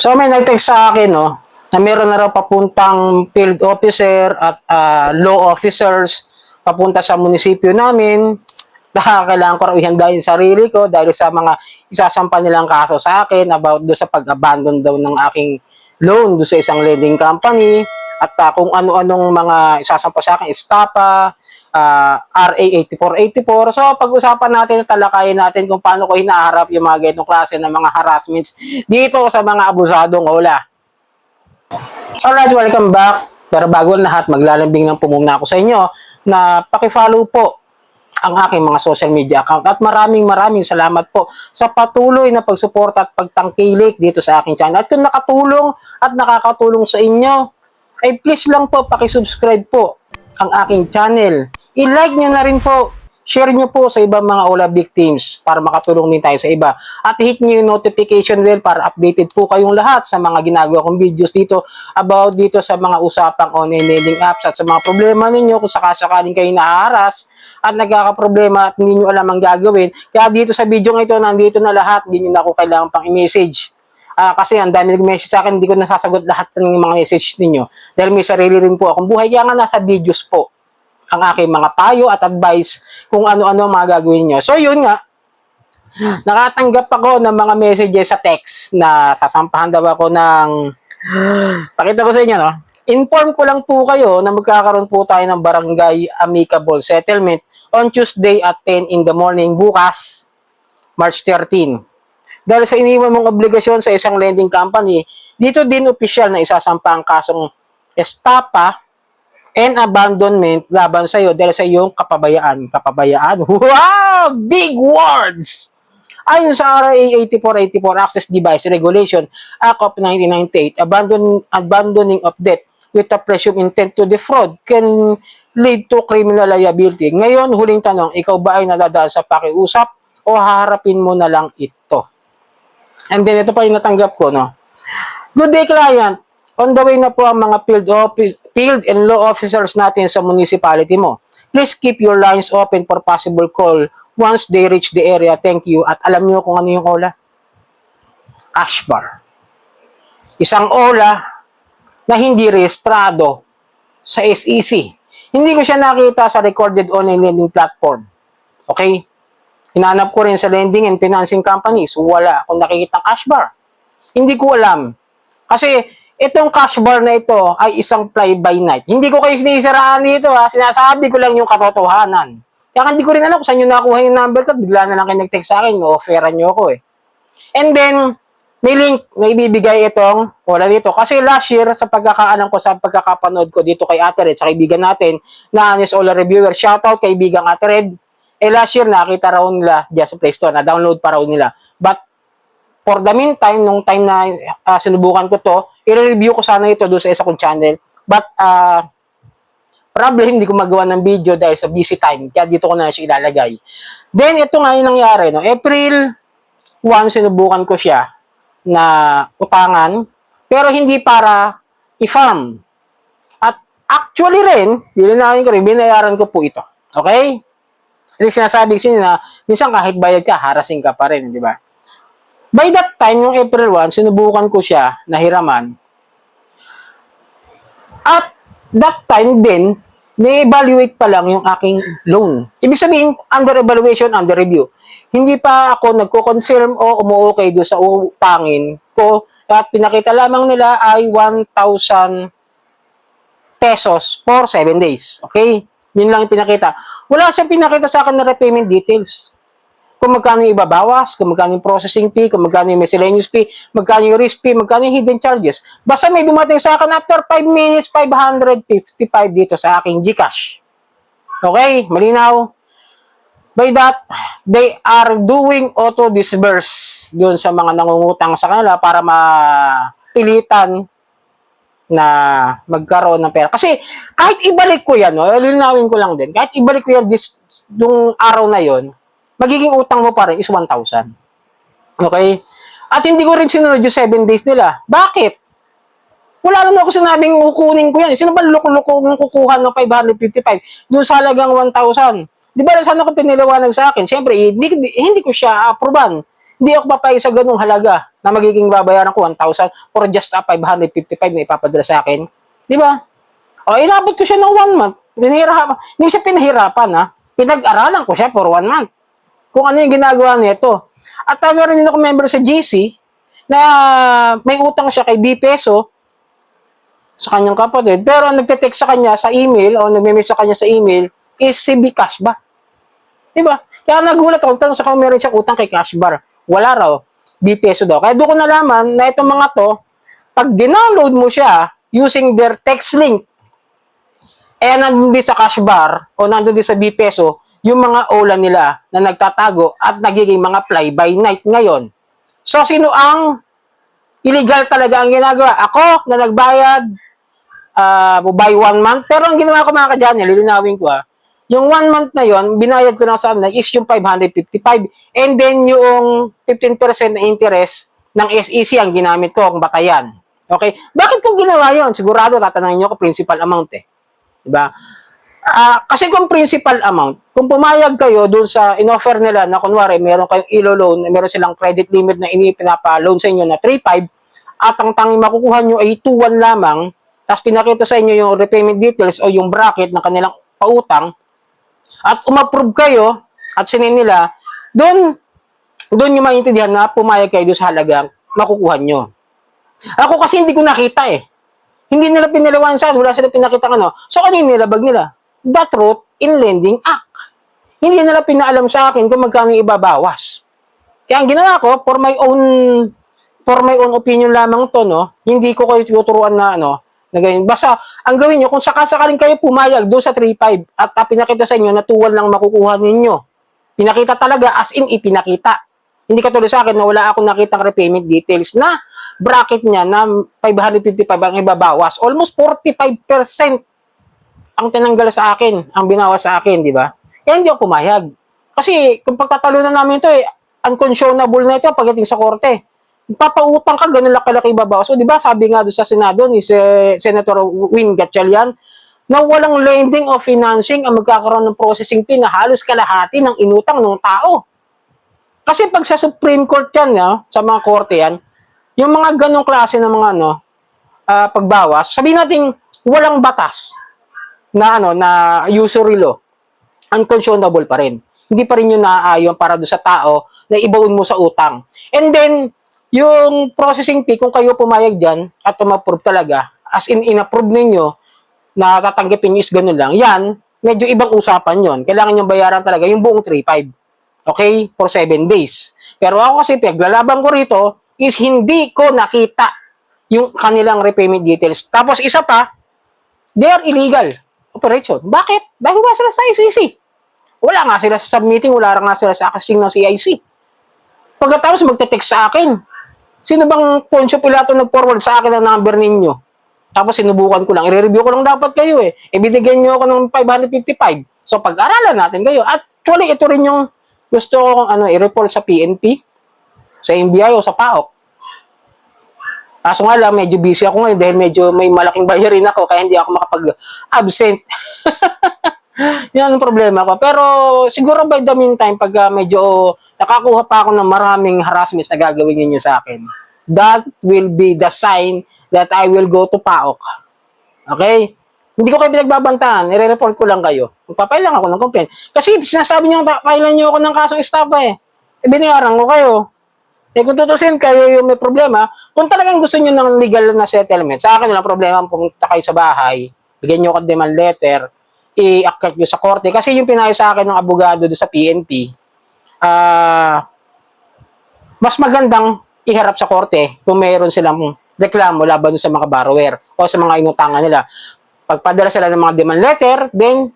So may nag-text sa akin, no, na meron na raw papuntang field officer at law officers papunta sa munisipyo namin. Kailangan ko raw ihanda yung sarili ko dahil sa mga isasampa nilang kaso sa akin about do sa pag-abandon daw ng aking loan do sa isang lending company at kung ano-anong mga isasampa sa akin, estapa, RA 8484. So, pag-usapan natin, talakayin natin kung paano ko hinaharap yung mga ganitong klase ng mga harassments dito sa mga abusadong ola. Alright, welcome back. Pero bago ang lahat, maglalambing ng pumuna ako sa inyo na pakifollow po ang aking mga social media account at maraming salamat po sa patuloy na pagsuporta at pagtangkilik dito sa aking channel. At kung nakatulong at nakakatulong sa inyo, ay please lang po pakisubscribe po ang aking channel. I-like nyo na rin po. Share nyo po sa ibang mga OLA victims para makatulong din tayo sa iba. At hit nyo yung notification bell para updated po kayong lahat sa mga ginagawa kong videos dito about dito sa mga usapang online lending apps at sa mga problema ninyo kung sakasakaling kayo naharas at nagkakaproblema at hindi nyo alam ang gagawin. Kaya dito sa video ng ito, nandito na lahat. Hindi nyo na ako kailangan pang i-message. Kasi ang dami nag-message sa akin, hindi ko nasasagot lahat ng mga message ninyo. Dahil may sarili rin po akong buhay. Kaya nga nasa videos po ang aking mga payo at advice kung ano-ano mga gagawin nyo. So, yun nga, nakatanggap ako ng mga messages sa text na sasampahan daw ako ng, pakita ko sa inyo, no? Inform ko lang po kayo na magkakaroon po tayo ng barangay amicable settlement on Tuesday at 10 in the morning bukas, March 13. Dahil sa iniwan mong obligasyon sa isang lending company, dito din opisyal na isasampa ang kasong estapa and abandonment laban sa iyo dahil sa iyong kapabayaan. Kapabayaan? Wow! Big words! Ayon sa RA 8484 Access Device Regulation Act of 1998, abandoning of debt with a presumed intent to defraud can lead to criminal liability. Ngayon, huling tanong, ikaw ba ay nadadaan sa pakiusap o haharapin mo na lang ito? And then, ito pa yung natanggap ko, no? Good day, client. On the way na po ang mga field and law officers natin sa municipality mo. Please keep your lines open for possible call once they reach the area. Thank you. At alam niyo kung ano yung OLA? Cash bar. Isang OLA na hindi rehistrado sa SEC. Hindi ko siya nakita sa recorded online lending platform. Okay? Hinanap ko rin sa lending and financing companies. Wala akong nakikita cash bar. Hindi ko alam. Kasi itong cash bar na ito ay isang fly-by-night. Hindi ko kayo sinisiraan dito ha. Sinasabi ko lang yung katotohanan. Kaya hindi ko rin alam kung saan nyo nakuha yung number ko. Bigla na lang kayo nag-text sa akin. No-offeran nyo ako eh. And then, may link na ibibigay itong wala dito. Kasi last year, sa pagkakaalam ko, sa pagkakapanood ko dito kay Ate Red, sa kaibigan natin, na Honest Ola Reviewer, shoutout kaibigan Ate Red. Last year, nakita raw nila dyan sa Play Store, na-download pa raw nila. But, for the meantime, nung time na sinubukan ko to, i-review ko sana ito doon sa isa kong channel. But, problem, hindi ko magawa ng video dahil sa busy time. Kaya dito ko na siya ilalagay. Then, ito nga yung nangyari. No? April 1, sinubukan ko siya na utangan, pero hindi para i-farm. At actually rin, bilinawin ko rin, binayaran ko po ito. Okay? Hindi sinasabi ko na minsan kahit bayad ka, harassing ka pa rin, di ba? By that time, yung April 1, sinubukan ko siya na hiraman. At that time din, may evaluate pa lang yung aking loan. Ibig sabihin, under evaluation, under review. Hindi pa ako nagko-confirm o umu-okay doon sa utangin ko. At pinakita lamang nila ay 1,000 pesos for 7 days. Okay? Yun lang yung pinakita. Wala siyang pinakita sa akin na repayment details. Kung magkano yung ibabawas, kung magkano yung processing fee, kung magkano yung miscellaneous fee, magkano yung risk fee, magkano yung hidden charges. Basta may dumating sa akin after 5 minutes, 555 dito sa aking GCash. Okay? Malinaw? By that, they are doing auto-disburse doon sa mga nangungutang sa kanila para mapilitan na magkaroon ng pera. Kasi kahit ibalik ko yan, no, lilinawin ko lang din, kahit ibalik ko yan yung araw na yon, magiging utang mo pa rin is 1,000. Okay? At hindi ko rin sinunod yung 7 days nila. Bakit? Wala naman ako sinabing kukunin ko yan. Sino ba loko-loko kukuha ng 555? Doon sa halagang 1,000. Di ba sana ko piniliwanag sa akin? Siyempre, hindi ko siya aproban. Hindi ako papayag sa ganung halaga na magiging babayaran ko 1,000 for just 555 na ipapadala sa akin. Di ba? O, inabot ko siya ng 1 month. Hindi siya pinahirapan, ha? Pinag-aralan ko siya for 1 month. Kung ano yung ginagawa nito. At meron din ako member sa GC na may utang siya kay D Peso sa kanyang kapatid. Pero ang nagte-text sa kanya sa email o nagme-message sa kanya sa email is si B Cashbar. Diba? Kaya nagulat ako, tanong sa kanya meron siya utang kay Cashbar. Wala raw. B Peso daw. Kaya doon ko nalaman na itong mga to, pag dinownload mo siya using their text link, nandun din sa Cashbar o nandun din sa B Peso, yung mga OLA nila na nagtatago at nagiging mga fly-by-night ngayon. So, sino ang illegal talaga ang ginagawa? Ako na nagbayad by 1 month. Pero ang ginawa ko mga kadyan, lilinawin ko yung 1 month na yon, binayad ko na sa is yung 555. And then yung 15% na interest ng SEC ang ginamit ko kung batayan. Okay? Bakit kung ginawa yon? Sigurado tatanungin nyo ko principal amount eh. Diba? Kasi kung principal amount, kung pumayag kayo dun sa in-offer nila na kunwari meron kayong ilo-loan, meron silang credit limit na pinapa-loan sa inyo na 3.5 at ang tanging makukuha nyo ay 2.1 lamang, tapos pinakita sa inyo yung repayment details o yung bracket ng kanilang pautang at umapprove kayo at sinin nila, doon nyo maintindihan na pumayag kayo doon sa halagang makukuha nyo. Ako kasi hindi ko nakita eh. Hindi nila pinalawan sa akin, wala sila pinakita ano. So ano yung nilabag nila? The Truth in Lending Act. Hindi nila pinaalam sa akin kung magkano ibabawas. Kaya ang ginawa ko, for my own opinion lamang to, no, hindi ko kayo tuturuan na na ganyan. Basta, ang gawin nyo, kung sakasakaling kayo pumayag doon sa 3.5 at pinakita sa inyo na 2.1 lang makukuha ninyo. Pinakita talaga, as in ipinakita. Hindi katulad sa akin na wala akong nakitang repayment details na bracket niya na 555 ang ibabawas. Almost 45% ang tinanggal sa akin, ang binawas sa akin, di ba? Kaya hindi ako pumayag. Kasi kung pagtatalunan namin ito, unconscionable na ito pagdating sa korte. Papautang ka, ganun laki-laki ibabawas. So, di ba, sabi nga doon sa Senado ni Senator Win Gatchalian, na walang lending o financing ang magkakaroon ng processing fee na halos kalahati ng inutang ng tao. Kasi pag sa Supreme Court yan, sa mga korte yan, yung mga ganong klase ng mga pagbawas, sabihin natin walang batas na na usury law, unconscionable pa rin. Hindi pa rin yun naaayon para do sa tao na ibaon mo sa utang. And then, yung processing fee, kung kayo pumayag dyan at ma-approve talaga, as in-approve ninyo na tatanggapin nyo is ganun lang, yan, medyo ibang usapan yon. Kailangan nyo bayaran talaga yung buong 3.5. Okay? For 7 days. Pero ako kasi, paglalaban ko rito, is hindi ko nakita yung kanilang repayment details. Tapos isa pa, they are illegal operation. Bakit? Dahil nga sila sa ICC. Wala nga sila sa submitting, wala nga sila sa accessing ng CIC. Pagkatapos magte-text sa akin, sino bang Poncio Pilato nag-forward sa akin ang number ninyo? Tapos sinubukan ko lang, i-review ko lang dapat kayo eh. Ibinigyan nyo ako ng 555. So pag-aralan natin kayo. At actually, ito rin yung gusto ko i-report sa PNP, sa NBI o sa PAOK. Kaso nga lang, medyo busy ako ngayon dahil medyo may malaking bayarin ako kaya hindi ako makapag-absent. Yan ang problema ko. Pero siguro by the meantime, pag medyo nakakuha pa ako ng maraming harassments na gagawin ninyo sa akin, that will be the sign that I will go to PAOK. Okay? Hindi ko kayo pinagbabantaan. I-report ko lang kayo. Magpapail lang ako ng complaint. Kasi sinasabi niyo, pailan niyo ako ng kasong estafa eh. Binayaran ko kayo. Kung tutusin kayo yung may problema, kung talagang gusto niyo ng legal na settlement, sa akin walang problema, pumunta kayo sa bahay, bigyan niyo ako demand letter, i-act nyo sa korte. Kasi yung pinayo sa akin ng abogado doon sa PNP, mas magandang iharap sa korte kung mayroon silang reklamo laban sa mga borrower o sa mga inutangan nila. Pagpadala sila ng mga demand letter, then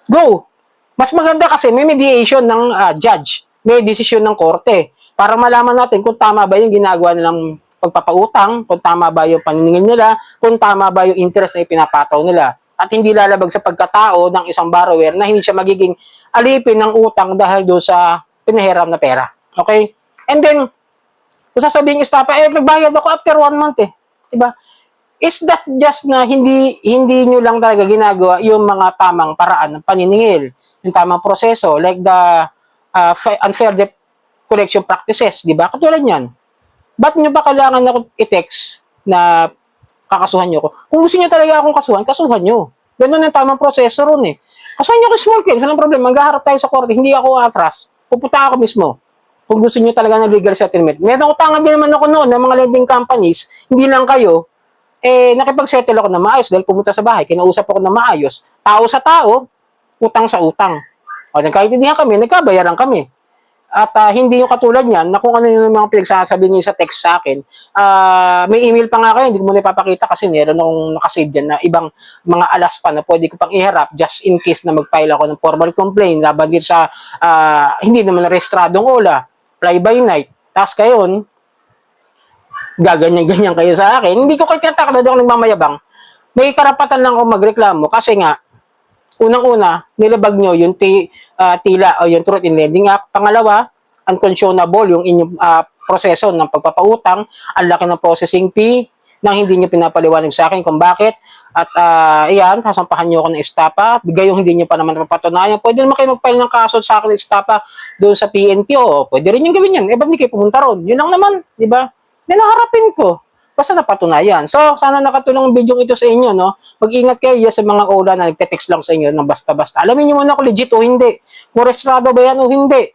go. Mas maganda kasi may mediation ng judge, may desisyon ng korte para malaman natin kung tama ba yung ginagawa nilang pagpapautang, kung tama ba yung paniningil nila, kung tama ba yung interest na ipinapataw nila. At hindi lalabag sa pagkatao ng isang borrower na hindi siya magiging alipin ng utang dahil doon sa pinahiram na pera. Okay? And then, kung sasabihin estafa, nagbayad ako after 1 month eh. Diba? Is that just na hindi nyo lang talaga ginagawa yung mga tamang paraan ng paniningil, yung tamang proseso, like the unfair debt collection practices, di ba? Katulad yan. Ba't nyo ba kailangan ako i-text na kakasuhan nyo ko? Kung gusto nyo talaga akong kasuhan, kasuhan nyo. Ganun ang tamang proseso ron eh. Kasuhan nyo ako small claims, walang problema. Maghaharap tayo sa korte, hindi ako atras. Pupunta ako mismo. Kung gusto nyo talaga ng legal settlement. Meron utangan din naman ako noon ng mga lending companies, hindi lang kayo, nakipag-settle ako na maayos dahil pumunta sa bahay, kinausap ako na maayos, tao sa tao, utang sa utang. O, nagkaintindihan kami, nagkabayaran kami. At hindi yung katulad niyan, na kung ano yung mga pinagsasabi niyo sa text sa akin, may email pa nga kayo, hindi ko muna ipapakita kasi meron akong nakasave dyan na ibang mga alas pa na pwede ko pang iharap just in case na mag-file ako ng formal complaint laban din sa hindi naman na rehistradong OLA, fly by night. Tapos kayon, gaganyan-ganyan kayo sa akin. Hindi ko kayo tinatakot, hindi ako nagmamayabang. May karapatan lang ako magreklamo kasi nga, unang-una, nilabag nyo yung tila o yung Truth in Lending Act. Pangalawa, unconscionable yung inyong proseso ng pagpapautang, ang laki ng processing fee nang hindi nyo pinapaliwanag sa akin kung bakit. At iyan, sasampahan nyo ako ng estapa, gayong hindi nyo pa naman napapatunayan. Pwede naman kayo mag-file ng kaso sa akin ng estapa doon sa PNP o pwede rin yung gawin yan. Ba't hindi kayo pumunta ron? Yun lang naman, di ba? Ninaharapin ko. Basta napatunayan. So, sana nakatulong ang video ito sa inyo, no? Mag-ingat kayo sa mga OLA na nagte-text lang sa inyo ng basta-basta. Alamin niyo muna kung legit o hindi. Kung restrado ba yan o hindi.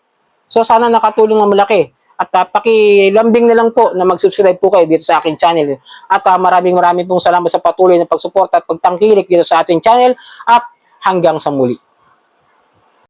So, sana nakatulong ang malaki. At pakilambing na lang po na mag-subscribe po kayo dito sa aking channel. At maraming pong salamat sa patuloy na pagsuporta at pagtangkilik dito sa ating channel. At hanggang sa muli.